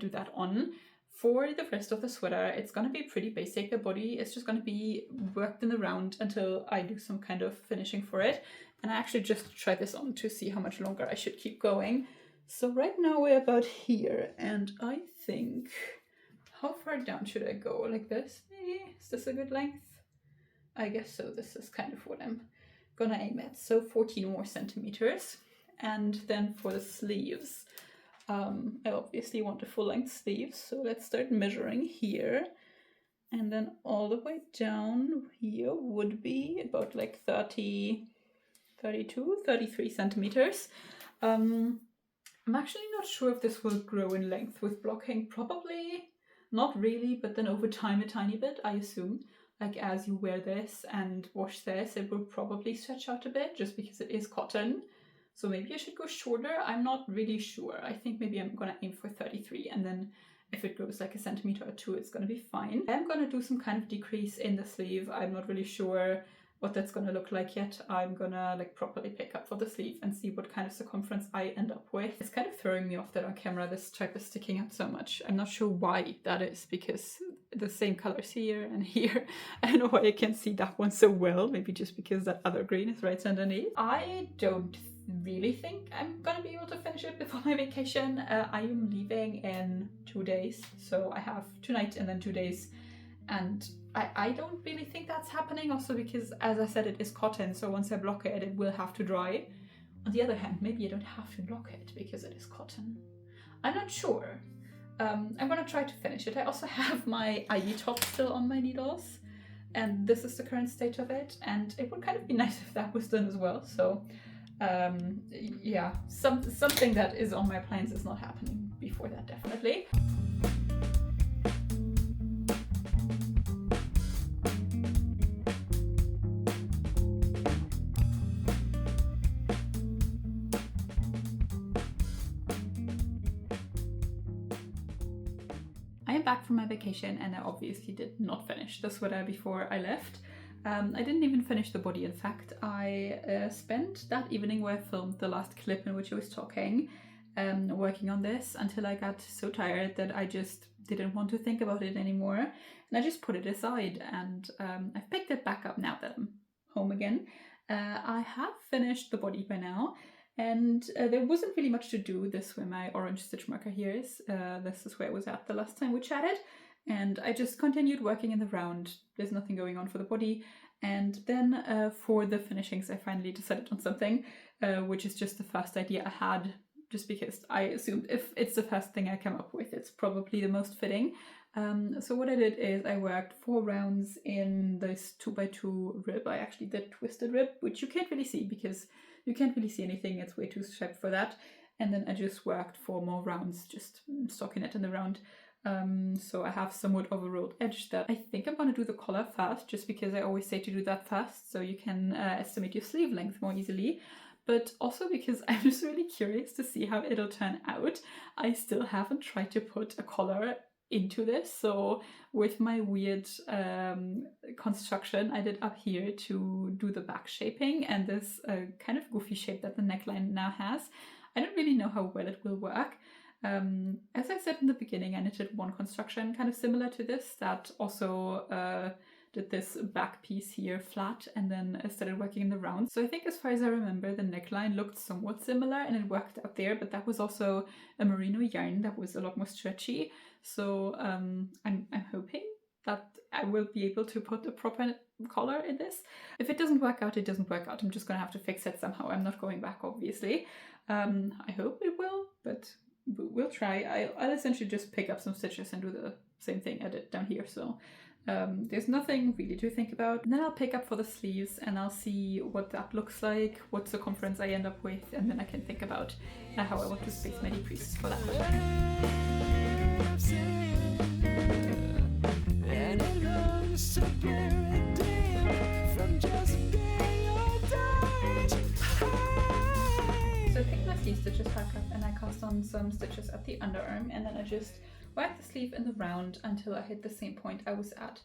do that on. For the rest of the sweater, it's going to be pretty basic. The body is just going to be worked in the round until I do some kind of finishing for it. And I actually just tried this on to see how much longer I should keep going. So right now we're about here, and I think, how far down should I go? Like this, maybe? Is this a good length? I guess so. This is kind of what I'm gonna aim at. So 14 more centimeters. And then for the sleeves, I obviously want a full-length sleeve, so let's start measuring here. And then all the way down here would be about like 30, 32, 33 centimeters. I'm actually not sure if this will grow in length with blocking. Probably not really, but then over time a tiny bit, I assume. Like as you wear this and wash this, it will probably stretch out a bit just because it is cotton. So maybe I should go shorter. I'm not really sure. I think maybe I'm gonna aim for 33, and then if it grows like a centimeter or two, it's gonna be fine. I'm gonna do some kind of decrease in the sleeve. I'm not really sure what that's gonna look like yet. I'm gonna like properly pick up for the sleeve and see what kind of circumference I end up with. It's kind of throwing me off that on camera this stripe is sticking out so much. I'm not sure why that is, because the same colors here and here. I don't know why I can't see that one so well. Maybe just because that other green is right underneath. I don't really think I'm gonna be able to finish it before my vacation. I am leaving in 2 days, so I have tonight and then 2 days, and I don't really think that's happening, also because, as I said, it is cotton, so once I block it, it will have to dry. On the other hand, maybe I don't have to block it because it is cotton. I'm not sure. I'm gonna try to finish it. I also have my ivy top still on my needles, and this is the current state of it, and it would kind of be nice if that was done as well. So yeah, something that is on my plans is not happening before that, definitely. I am back from my vacation and I obviously did not finish the sweater before I left. I didn't even finish the body. In fact, I spent that evening where I filmed the last clip in which I was talking, working on this until I got so tired that I just didn't want to think about it anymore, and I just put it aside, and I've picked it back up now that I'm home again. I have finished the body by now, and there wasn't really much to do. This is where my orange stitch marker here is. This is where I was at the last time we chatted, and I just continued working in the round. There's nothing going on for the body. And then for the finishings, I finally decided on something, which is just the first idea I had, just because I assumed if it's the first thing I come up with, it's probably the most fitting. So what I did is I worked 4 rounds in this 2x2 rib. I actually did twisted rib, which you can't really see because you can't really see anything. It's way too sharp for that. And then I just worked 4 more rounds, just stockinette in the round. So I have somewhat of a rolled edge that I think I'm going to do the collar first, just because I always say to do that first so you can estimate your sleeve length more easily. But also because I'm just really curious to see how it'll turn out. I still haven't tried to put a collar into this, so with my weird construction I did up here to do the back shaping and this kind of goofy shape that the neckline now has, I don't really know how well it will work. As I said in the beginning, I knitted one construction kind of similar to this that also did this back piece here flat and then started working in the round. So I think as far as I remember, the neckline looked somewhat similar and it worked out there, but that was also a merino yarn that was a lot more stretchy. So I'm hoping that I will be able to put a proper collar in this. If it doesn't work out, it doesn't work out. I'm just gonna have to fix it somehow. I'm not going back, obviously. I hope it will, but we'll try. I'll essentially just pick up some stitches and do the same thing I did down here. So there's nothing really to think about. And then I'll pick up for the sleeves and I'll see what that looks like, what circumference I end up with, and then I can think about how I want to space my decreases for that. So I picked my sleeve stitches back up and I cast on some stitches at the underarm, and then I just worked the sleeve in the round until I hit the same point I was at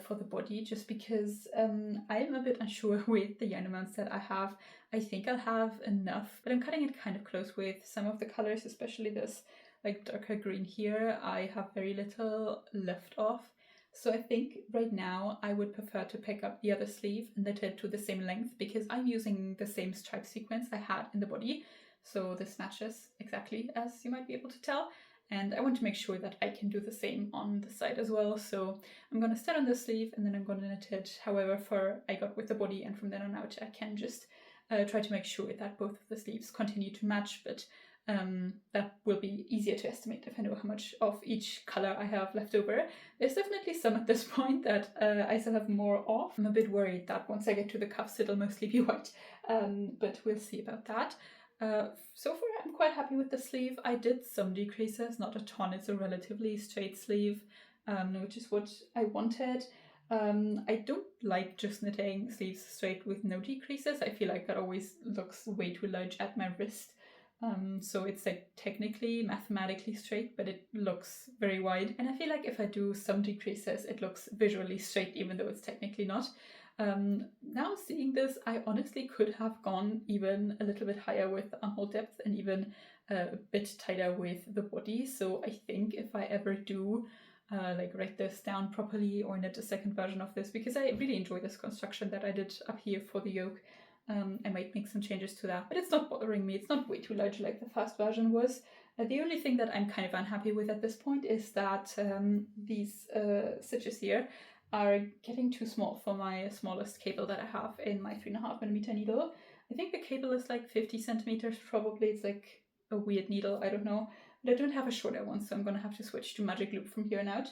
for the body, just because I'm a bit unsure with the yarn amounts that I have. I think I'll have enough, but I'm cutting it kind of close with some of the colors, especially this like darker green here. I have very little left off. So I think right now I would prefer to pick up the other sleeve and knit it to the same length, because I'm using the same stripe sequence I had in the body. So this matches exactly, as you might be able to tell. And I want to make sure that I can do the same on the side as well. So I'm going to start on the sleeve and then I'm going to knit it however far I got with the body, and from then on out I can just try to make sure that both of the sleeves continue to match, but that will be easier to estimate if I know how much of each color I have left over. There's definitely some at this point that I still have more of. I'm a bit worried that once I get to the cuffs it'll mostly be white, but we'll see about that. So far I'm quite happy with the sleeve. I did some decreases, not a ton. It's a relatively straight sleeve, which is what I wanted. I don't like just knitting sleeves straight with no decreases. I feel like that always looks way too large at my wrist. So it's like technically, mathematically straight, but it looks very wide. And I feel like if I do some decreases, it looks visually straight, even though it's technically not. Now seeing this, I honestly could have gone even a little bit higher with the armhole depth and even a bit tighter with the body. So I think if I ever do like write this down properly or knit a second version of this, because I really enjoy this construction that I did up here for the yoke, I might make some changes to that, but it's not bothering me. It's not way too large like the first version was. The only thing that I'm kind of unhappy with at this point is that these stitches here are getting too small for my smallest cable that I have in my 3.5mm needle. I think the cable is like 50 centimeters probably. It's like a weird needle, I don't know. But I don't have a shorter one, so I'm gonna have to switch to magic loop from here on out.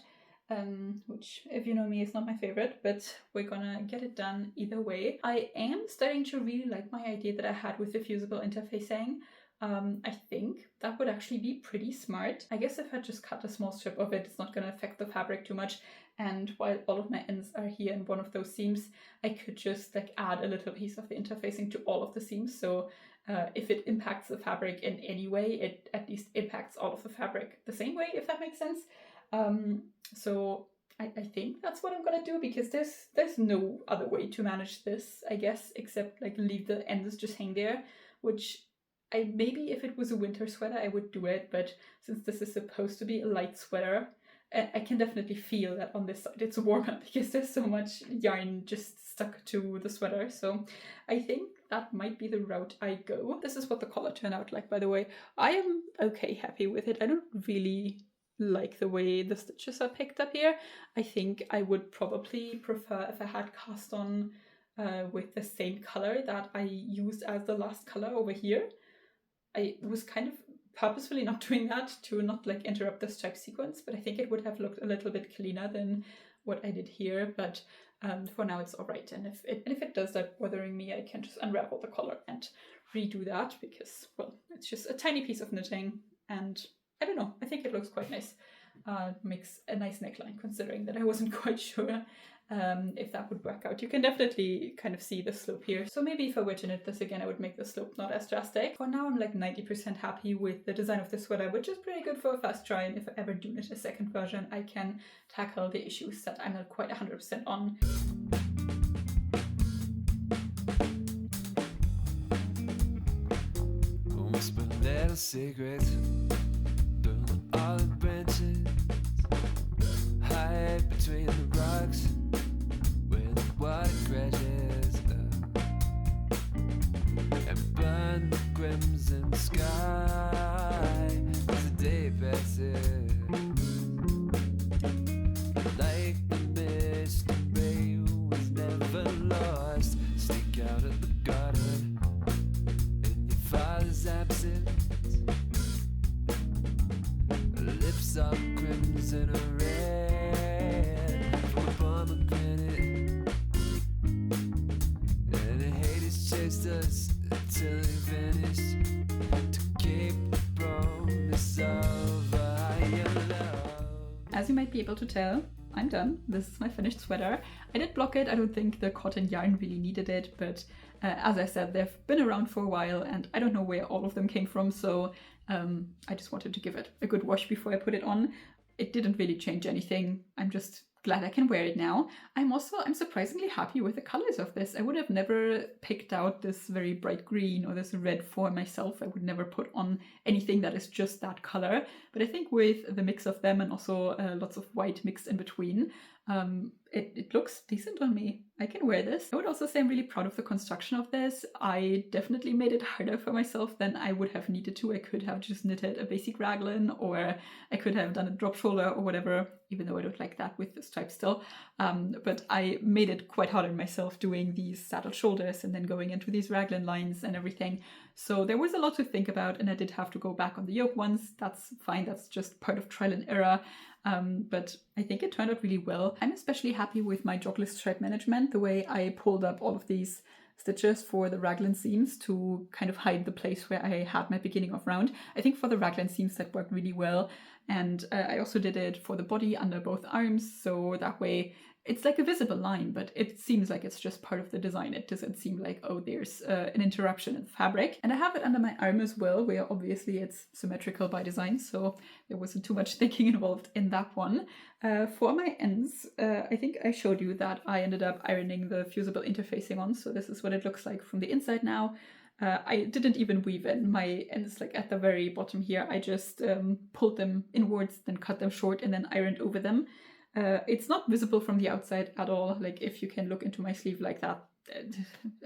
Which, if you know me, is not my favorite, but we're gonna get it done either way. I am starting to really like my idea that I had with the fusible interfacing. I think that would actually be pretty smart. I guess if I just cut a small strip of it, it's not gonna affect the fabric too much. And while all of my ends are here in one of those seams, I could just like add a little piece of the interfacing to all of the seams. So if it impacts the fabric in any way, it at least impacts all of the fabric the same way, if that makes sense. So I think that's what I'm gonna do, because there's no other way to manage this, I guess, except like leave the ends just hang there, which maybe if it was a winter sweater I would do it, but since this is supposed to be a light sweater, I can definitely feel that on this side it's warmer because there's so much yarn just stuck to the sweater. So I think that might be the route I go. This is what the collar turned out like, by the way. I am okay happy with it. I don't really like the way the stitches are picked up here. I think I would probably prefer if I had cast on with the same color that I used as the last color over here. I was kind of purposefully not doing that to not like interrupt the stripe sequence, but I think it would have looked a little bit cleaner than what I did here. But for now it's all right. And if it does start bothering me, I can just unravel the collar and redo that, because, well, it's just a tiny piece of knitting, and I don't know, I think it looks quite nice. Makes a nice neckline, considering that I wasn't quite sure if that would work out. You can definitely kind of see the slope here. So maybe if I were to knit this again, I would make the slope not as drastic. For now, I'm like 90% happy with the design of the sweater, which is pretty good for a first try. And if I ever do knit a second version, I can tackle the issues that I'm not quite 100% on. Whisper little secrets through all the branches, hide between the rocks where the water crashes and burn the crimson sky as the day passes. Like the mist, the ray was never lost. Stick out of the garden in your father's absence. Lips are crimson or red from a pomegranate, and the haters chased us till they vanished to keep the promise of a higher love. As you might be able to tell, I'm done. This is my finished sweater. I did block it. I don't think the cotton yarn really needed it, but as I said, they've been around for a while and I don't know where all of them came from, so I just wanted to give it a good wash before I put it on. It didn't really change anything. I'm just glad I can wear it now. I'm surprisingly happy with the colors of this. I would have never picked out this very bright green or this red for myself. I would never put on anything that is just that color. But I think with the mix of them and also lots of white mixed in between, it looks decent on me. I can wear this. I would also say I'm really proud of the construction of this. I definitely made it harder for myself than I would have needed to. I could have just knitted a basic raglan, or I could have done a drop shoulder or whatever, even though I don't like that with the stripe still. But I made it quite hard on myself doing these saddle shoulders and then going into these raglan lines and everything. So there was a lot to think about, and I did have to go back on the yoke ones. That's fine, that's just part of trial and error. But I think it turned out really well. I'm especially happy with my jogless stripe management, the way I pulled up all of these stitches for the raglan seams to kind of hide the place where I had my beginning of round. I think for the raglan seams that worked really well, and I also did it for the body under both arms, so that way it's like a visible line, but it seems like it's just part of the design. It doesn't seem like, oh, there's an interruption in the fabric. And I have it under my arm as well, where obviously it's symmetrical by design, so there wasn't too much thinking involved in that one. For my ends, I think I showed you that I ended up ironing the fusible interfacing on, so this is what it looks like from the inside now. I didn't even weave in my ends, like at the very bottom here. I just pulled them inwards, then cut them short, and then ironed over them. It's not visible from the outside at all. Like, if you can look into my sleeve like that,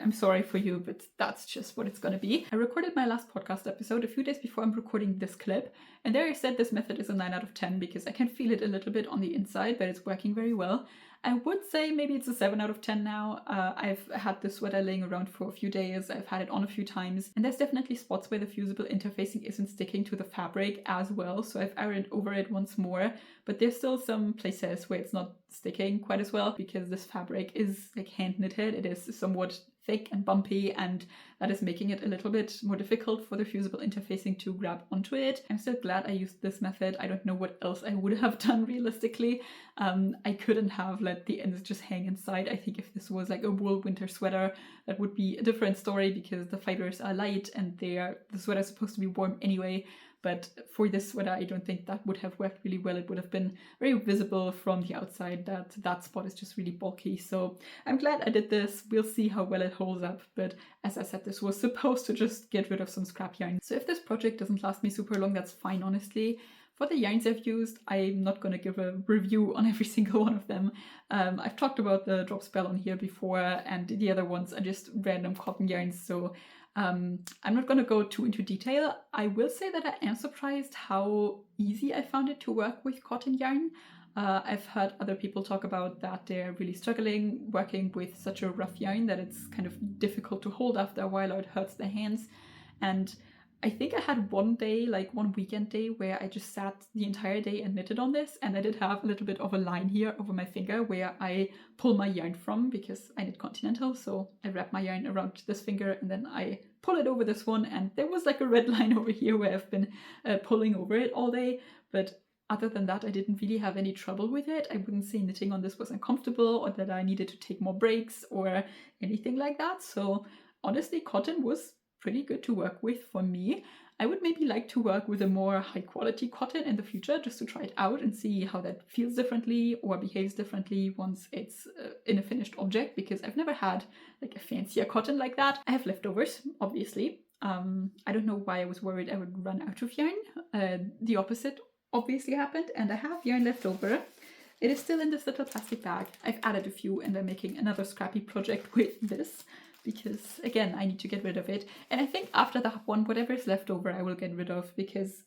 I'm sorry for you, but that's just what it's gonna be. I recorded my last podcast episode a few days before I'm recording this clip, and there I said this method is a 9 out of 10 because I can feel it a little bit on the inside, but it's working very well. I would say maybe it's a 7 out of 10 now. I've had this sweater laying around for a few days. I've had it on a few times, and there's definitely spots where the fusible interfacing isn't sticking to the fabric as well, so I've ironed over it once more, but there's still some places where it's not sticking quite as well because this fabric is like hand knitted. It is somewhat thick and bumpy, and that is making it a little bit more difficult for the fusible interfacing to grab onto it. I'm still glad I used this method. I don't know what else I would have done realistically. I couldn't have let the ends just hang inside. I think if this was like a wool winter sweater, that would be a different story because the fibers are light and the sweater is supposed to be warm anyway. but for this sweater I don't think that would have worked really well. It would have been very visible from the outside that that spot is just really bulky. So I'm glad I did this. We'll see how well it holds up, but as I said, this was supposed to just get rid of some scrap yarn. So if this project doesn't last me super long, that's fine, honestly. For the yarns I've used, I'm not going to give a review on every single one of them. I've talked about the drop spell on here before, and the other ones are just random cotton yarns, so I'm not going to go too into detail. I will say that I am surprised how easy I found it to work with cotton yarn. I've heard other people talk about that they're really struggling working with such a rough yarn, that it's kind of difficult to hold after a while, or it hurts their hands. And I think I had one day, like one weekend day, where I just sat the entire day and knitted on this, and I did have a little bit of a line here over my finger where I pull my yarn from, because I knit continental, so I wrap my yarn around this finger and then I pull it over this one, and there was like a red line over here where I've been pulling over it all day. But other than that, I didn't really have any trouble with it. I wouldn't say knitting on this was uncomfortable or that I needed to take more breaks or anything like that. So honestly, cotton was pretty good to work with for me. I would maybe like to work with a more high quality cotton in the future, just to try it out and see how that feels differently or behaves differently once it's in a finished object, because I've never had like a fancier cotton like that. I have leftovers, obviously. I don't know why I was worried I would run out of yarn. The opposite obviously happened, and I have yarn left over. It is still in this little plastic bag. I've added a few, and I'm making another scrappy project with this, because again, I need to get rid of it. And I think after that one, whatever is left over I will get rid of, because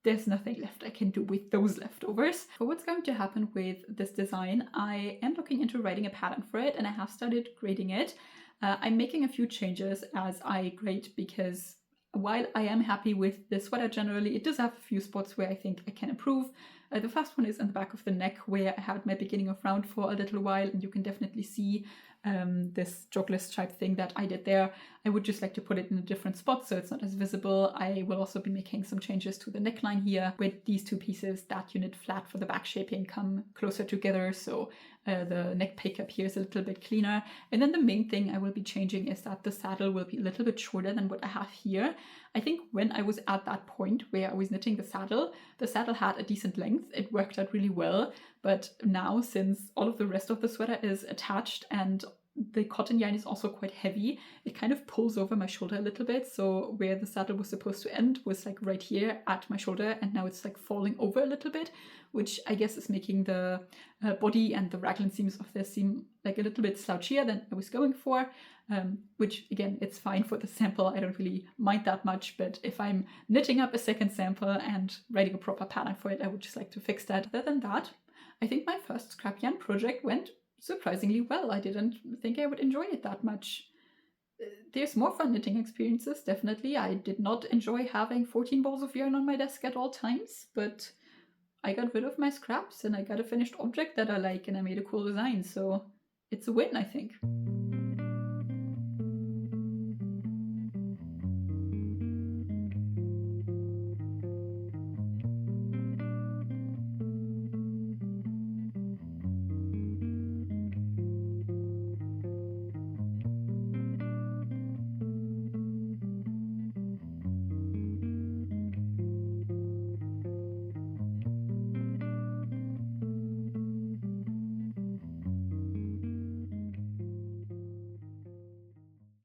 there's nothing left I can do with those leftovers. For what's going to happen with this design, I am looking into writing a pattern for it, and I have started grading it. I'm making a few changes as I grade, because while I am happy with the sweater generally, it does have a few spots where I think I can improve. The first one is in the back of the neck, where I had my beginning of round for a little while, and you can definitely see this jogless type thing that I did there. I would just like to put it in a different spot so it's not as visible. I will also be making some changes to the neckline here, with these two pieces that you knit flat for the back shaping come closer together, so the neck pickup here is a little bit cleaner. And then the main thing I will be changing is that the saddle will be a little bit shorter than what I have here. I think when I was at that point where I was knitting the saddle had a decent length. It worked out really well, but now, since all of the rest of the sweater is attached and the cotton yarn is also quite heavy, it kind of pulls over my shoulder a little bit. So where the saddle was supposed to end was like right here at my shoulder, and now it's like falling over a little bit, which I guess is making the body and the raglan seams of this seem like a little bit slouchier than I was going for, which again, it's fine for the sample. I don't really mind that much, but if I'm knitting up a second sample and writing a proper pattern for it, I would just like to fix that. Other than that, I think my first scrap yarn project went surprisingly well. I didn't think I would enjoy it that much. There's more fun knitting experiences, definitely. I did not enjoy having 14 balls of yarn on my desk at all times, but I got rid of my scraps and I got a finished object that I like, and I made a cool design, so it's a win, I think.